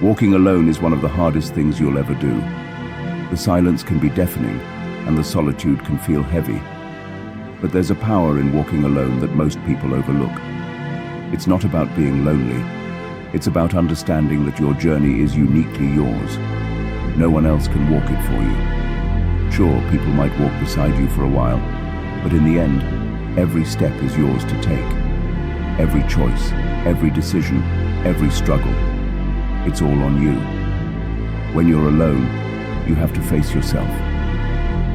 Walking alone is one of the hardest things you'll ever do. The silence can be deafening, and the solitude can feel heavy. But there's a power in walking alone that most people overlook. It's not about being lonely. It's about understanding that your journey is uniquely yours. No one else can walk it for you. Sure, people might walk beside you for a while, but in the end, every step is yours to take. Every choice, every decision, every struggle. It's all on you. When you're alone, you have to face yourself.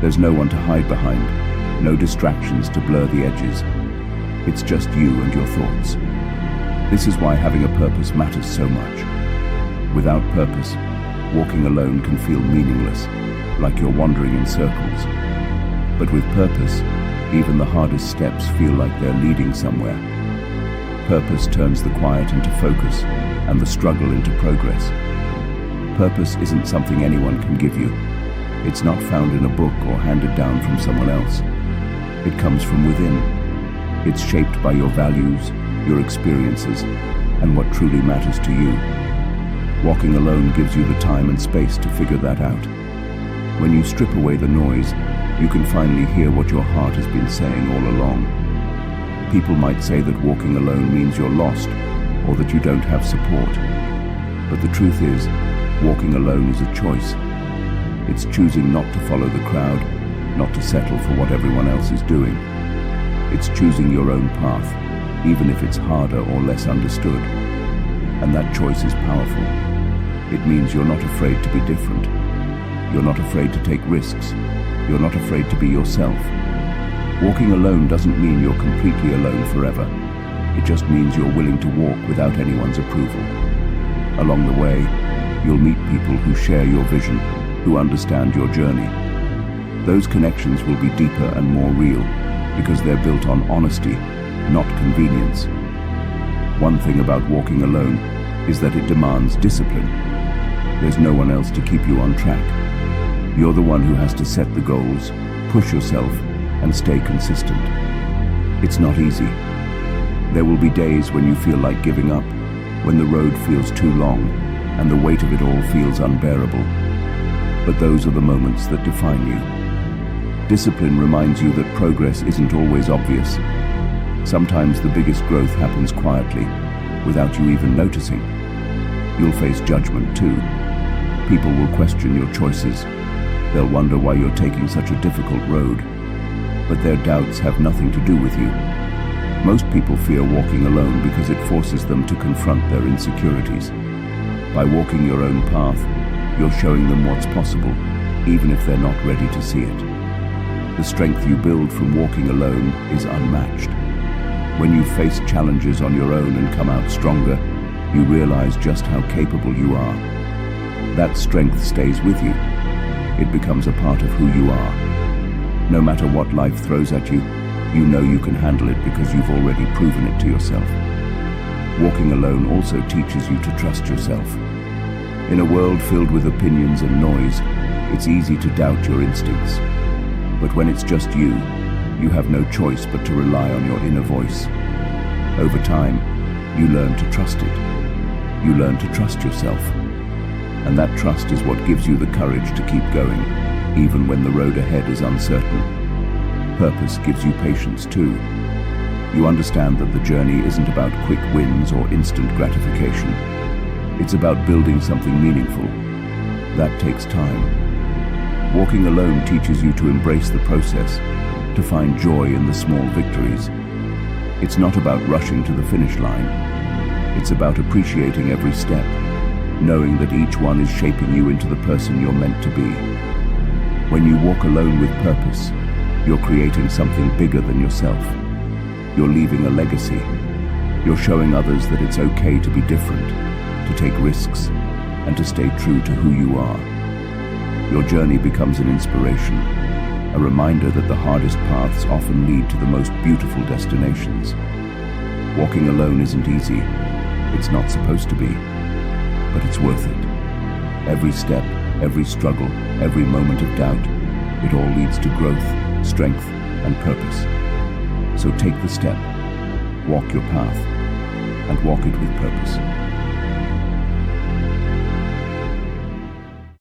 There's no one to hide behind, no distractions to blur the edges. It's just you and your thoughts. This is why having a purpose matters so much. Without purpose, walking alone can feel meaningless, like you're wandering in circles. But with purpose, even the hardest steps feel like they're leading somewhere. Purpose turns the quiet into focus and the struggle into progress. Purpose isn't something anyone can give you. It's not found in a book or handed down from someone else. It comes from within. It's shaped by your values, your experiences, and what truly matters to you. Walking alone gives you the time and space to figure that out. When you strip away the noise, you can finally hear what your heart has been saying all along. People might say that walking alone means you're lost, or that you don't have support. But the truth is, walking alone is a choice. It's choosing not to follow the crowd, not to settle for what everyone else is doing. It's choosing your own path, even if it's harder or less understood. And that choice is powerful. It means you're not afraid to be different. You're not afraid to take risks. You're not afraid to be yourself. Walking alone doesn't mean you're completely alone forever. It just means you're willing to walk without anyone's approval. Along the way, you'll meet people who share your vision, who understand your journey. Those connections will be deeper and more real because they're built on honesty, not convenience. One thing about walking alone is that it demands discipline. There's no one else to keep you on track. You're the one who has to set the goals, push yourself, and stay consistent. It's not easy. There will be days when you feel like giving up, when the road feels too long, and the weight of it all feels unbearable. But those are the moments that define you. Discipline reminds you that progress isn't always obvious. Sometimes the biggest growth happens quietly, without you even noticing. You'll face judgment too. People will question your choices. They'll wonder why you're taking such a difficult road. But their doubts have nothing to do with you. Most people fear walking alone because it forces them to confront their insecurities. By walking your own path, you're showing them what's possible, even if they're not ready to see it. The strength you build from walking alone is unmatched. When you face challenges on your own and come out stronger, you realize just how capable you are. That strength stays with you. It becomes a part of who you are. No matter what life throws at you, you know you can handle it because you've already proven it to yourself. Walking alone also teaches you to trust yourself. In a world filled with opinions and noise, it's easy to doubt your instincts. But when it's just you have no choice but to rely on your inner voice. Over time, you learn to trust it. You learn to trust yourself. And that trust is what gives you the courage to keep going, even when the road ahead is uncertain. Purpose gives you patience too. You understand that the journey isn't about quick wins or instant gratification. It's about building something meaningful. That takes time. Walking alone teaches you to embrace the process, to find joy in the small victories. It's not about rushing to the finish line. It's about appreciating every step, knowing that each one is shaping you into the person you're meant to be. When you walk alone with purpose, you're creating something bigger than yourself. You're leaving a legacy. You're showing others that it's okay to be different, to take risks, and to stay true to who you are. Your journey becomes an inspiration, a reminder that the hardest paths often lead to the most beautiful destinations. Walking alone isn't easy. It's not supposed to be, but it's worth it. Every step, every struggle, every moment of doubt, it all leads to growth, strength, and purpose. So take the step, walk your path, and walk it with purpose.